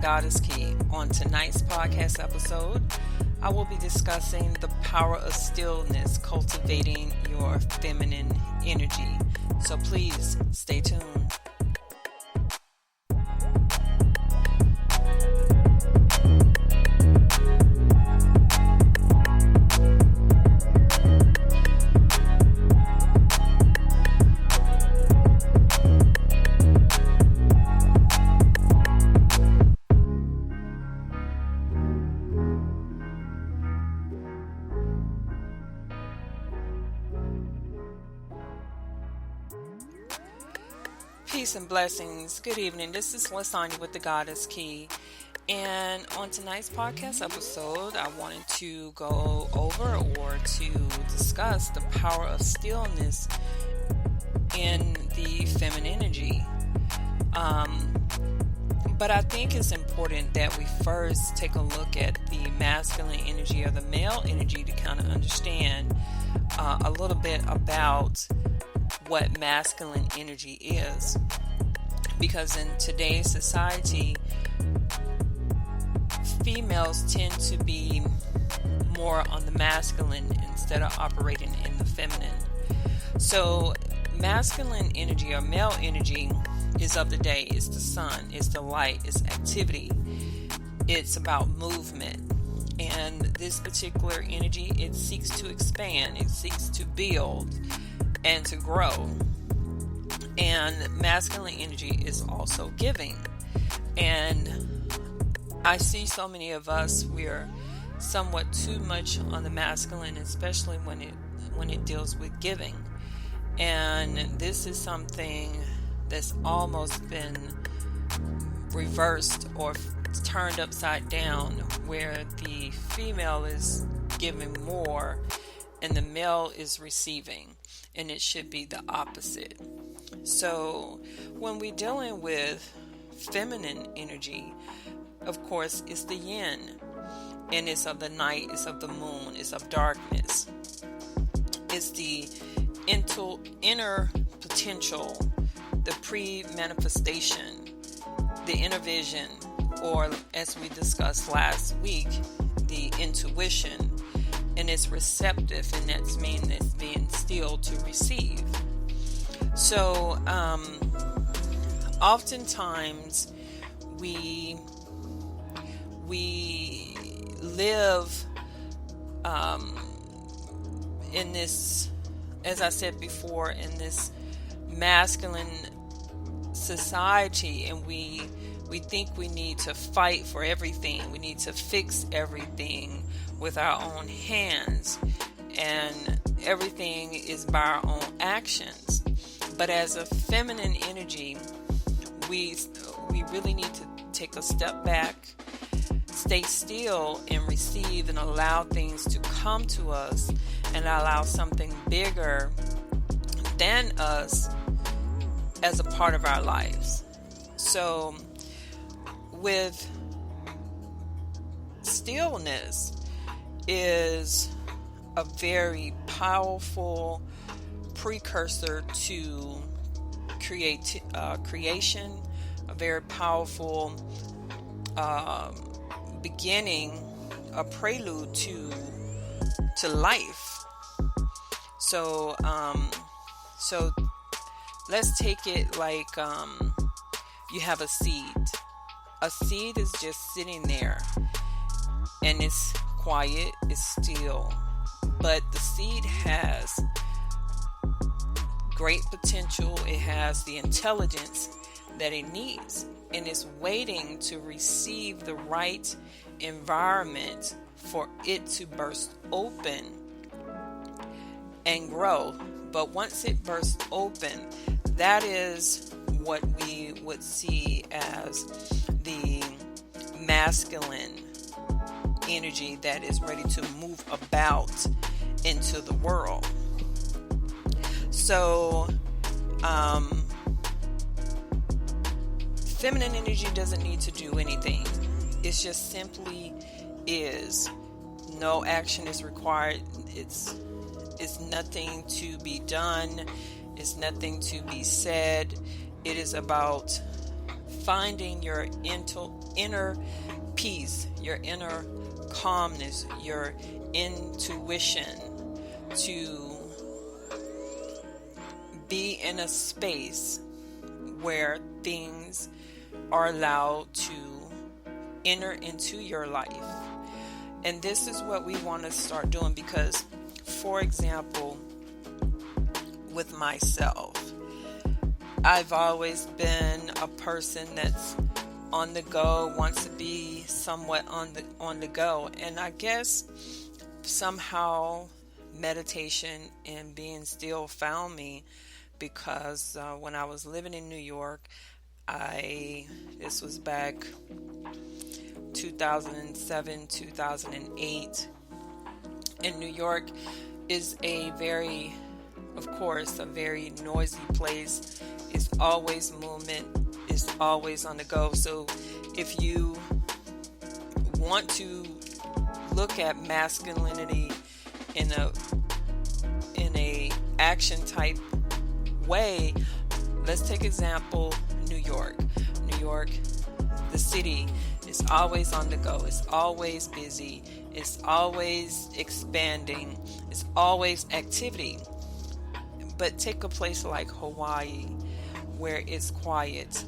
Goddess Key. On tonight's podcast episode, I will be discussing the power of stillness, cultivating your feminine energy. So please stay tuned. Peace and blessings. Good evening. This is Lasagna with the Goddess Key. And on tonight's podcast episode, I wanted to go over or to discuss the power of stillness in the feminine energy. But I think it's important that we first take a look at the masculine energy or the male energy to kind of understand a little bit about what masculine energy is, because in today's society, females tend to be more on the masculine instead of operating in the feminine. So masculine energy or male energy is of the day. It's the sun, it's the light, it's activity, it's about movement. And this particular energy, it seeks to expand, it seeks to build and to grow. And masculine energy is also giving. And I see so many of us, we're somewhat too much on the masculine, especially when it deals with giving. And this is something that's almost been reversed or turned upside down, where the female is giving more and the male is receiving. And it should be the opposite. So when we're dealing with feminine energy, of course, it's the yin. And it's of the night, it's of the moon, it's of darkness. It's the inner potential, the pre-manifestation, the inner vision, or as we discussed last week, the intuition. And it's receptive, and that's mean it's being still to receive. So oftentimes we live in this, as I said before, in this masculine society, and we think we need to fight for everything. We need to fix everything with our own hands, and everything is by our own actions. But as a feminine energy, we really need to take a step back, stay still, and receive and allow things to come to us, and allow something bigger than us as a part of our lives. So with stillness is a very powerful precursor to creation, a very powerful beginning, a prelude to life. So let's take it like you have a seed. A seed is just sitting there, and it's quiet, it's still, but the seed has great potential. It has the intelligence that it needs, and it's waiting to receive the right environment for it to burst open and grow. But once it bursts open, that is what we would see as the masculine energy that is ready to move about into the world. So feminine energy doesn't need to do anything. It just simply is. No action is required. It's nothing to be done. It's nothing to be said. It is about finding your inner peace, your inner calmness, your intuition, to be in a space where things are allowed to enter into your life. And this is what we want to start doing, because, for example, with myself, I've always been a person that's on the go, wants to be somewhat on the go. And I guess somehow meditation and being still found me, because when I was living in New York, this was back 2007, 2008, and New York is a very noisy place. It's always movement, it's always on the go. So if you want to look at masculinity in a action type way, let's take example New York, the city is always on the go. It's always busy. It's always expanding. It's always activity. But take a place like Hawaii, where it's quiet.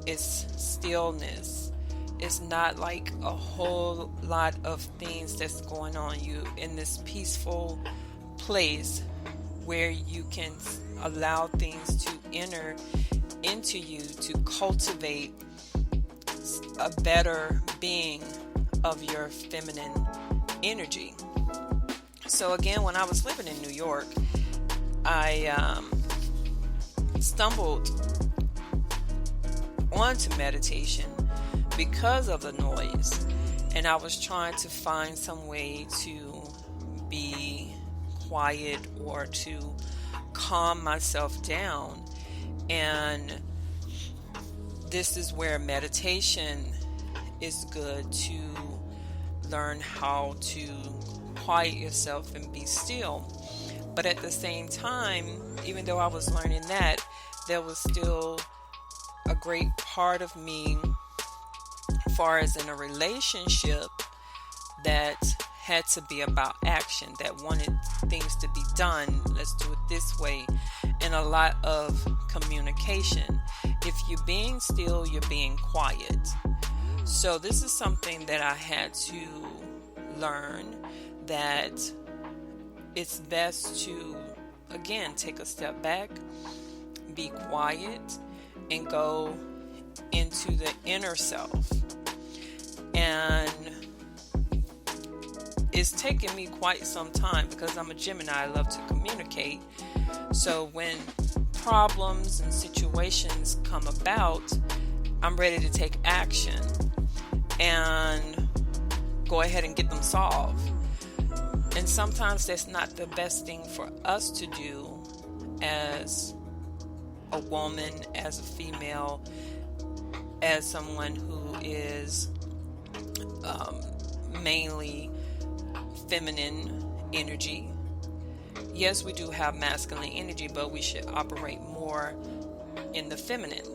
It's stillness. It's not like a whole lot of things that's going on. You in this peaceful place where you can allow things to enter into you to cultivate a better being of your feminine energy. So again, when I was living in New York, I stumbled onto meditation because of the noise, and I was trying to find some way to be quiet or to calm myself down. And this is where meditation is good, to learn how to quiet yourself and be still. But at the same time, even though I was learning that, there was still a great part of me, as far as in a relationship, that had to be about action, that wanted things to be done. Let's do it this way. And a lot of communication. If you're being still, you're being quiet. So this is something that I had to learn, that it's best to, again, take a step back, be quiet, and go into the inner self. And it's taken me quite some time, because I'm a Gemini. I love to communicate. So when problems and situations come about, I'm ready to take action and go ahead and get them solved. And sometimes that's not the best thing for us to do as a woman, as a female, as someone who is mainly feminine energy. Yes, we do have masculine energy, but we should operate more in the feminine.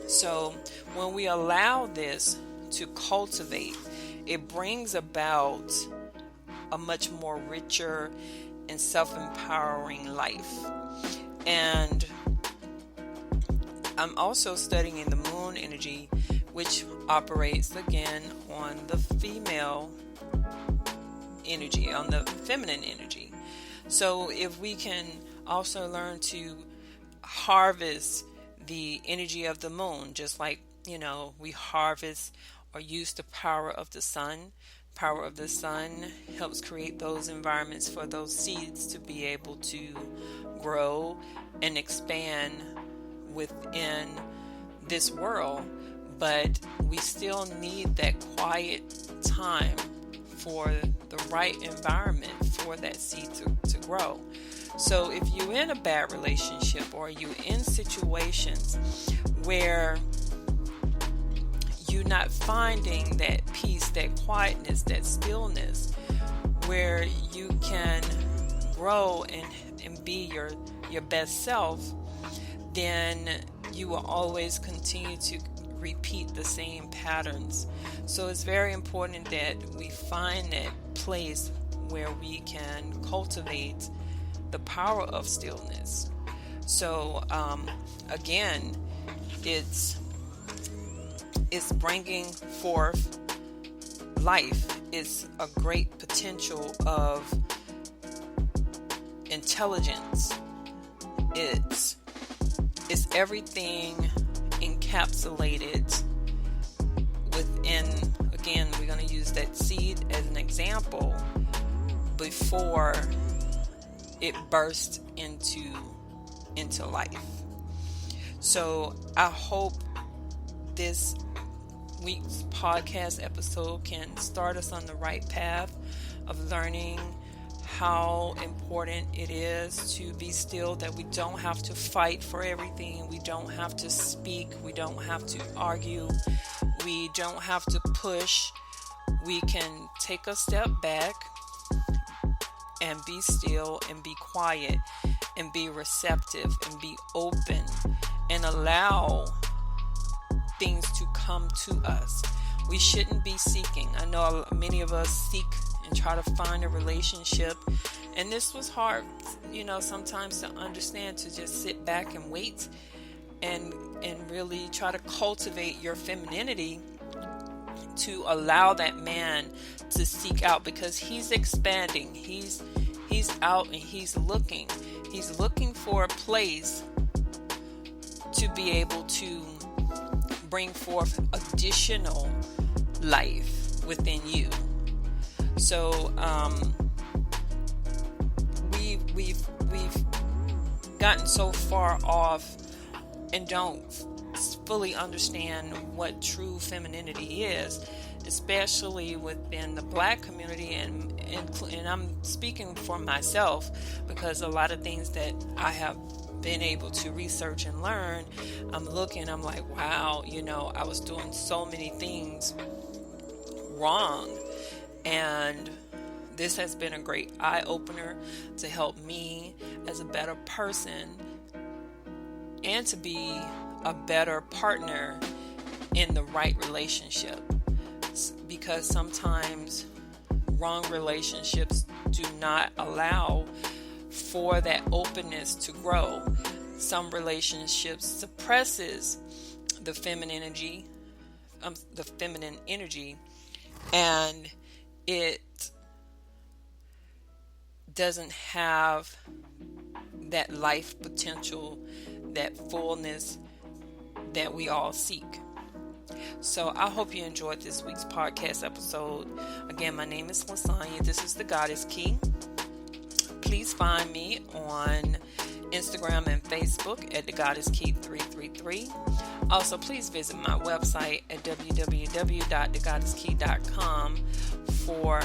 So when we allow this to cultivate, it brings about a much more richer and self-empowering life. And I'm also studying the moon energy, which operates again on the female energy, on the feminine energy. So if we can also learn to harvest the energy of the moon, just like, we harvest or use the power of the sun. Power of the sun helps create those environments for those seeds to be able to grow and expand within this world. But we still need that quiet time for the right environment for that seed to grow. So if you're in a bad relationship, or you're in situations where you're not finding that peace, that quietness, that stillness, where you can grow and be your best self, then you will always continue to repeat the same patterns. So it's very important that we find that place where we can cultivate the power of stillness. So again, it's bringing forth life. It's a great potential of intelligence. It's everything encapsulated within, again, we're going to use that seed as an example, before it bursts into life. So I hope this week's podcast episode can start us on the right path of learning how important it is to be still, that we don't have to fight for everything, we don't have to speak, we don't have to argue, we don't have to push. We can take a step back and be still and be quiet and be receptive and be open and allow things to come to us. We shouldn't be seeking. I know many of us seek and try to find a relationship, and this was hard, sometimes to understand, to just sit back and wait and really try to cultivate your femininity, to allow that man to seek out, because he's expanding, he's out and he's looking for a place to be able to bring forth additional life within you. So we've gotten so far off and don't fully understand what true femininity is, especially within the Black community, and I'm speaking for myself, because a lot of things that I have been able to research and learn, I'm like, wow, I was doing so many things wrong, and this has been a great eye-opener to help me as a better person and to be a better partner in the right relationship, because sometimes wrong relationships do not allow for that openness to grow. Some relationships suppresses the feminine energy, and it doesn't have that life potential, that fullness that we all seek. So I hope you enjoyed this week's podcast episode. Again, my name is Lasagna. This is the Goddess Key. Please find me on Instagram and Facebook at the Goddess Key 333. Also, please visit my website at www.thegoddesskey.com for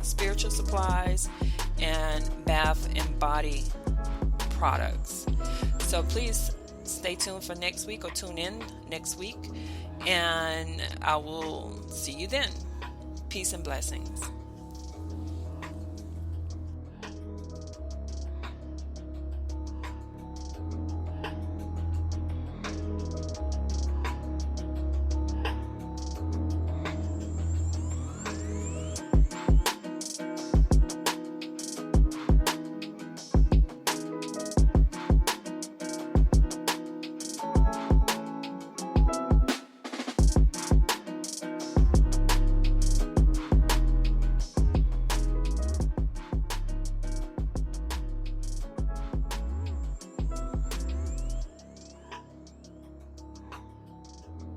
spiritual supplies and bath and body products. So please stay tuned for next week, or tune in next week, and I will see you then. Peace and blessings.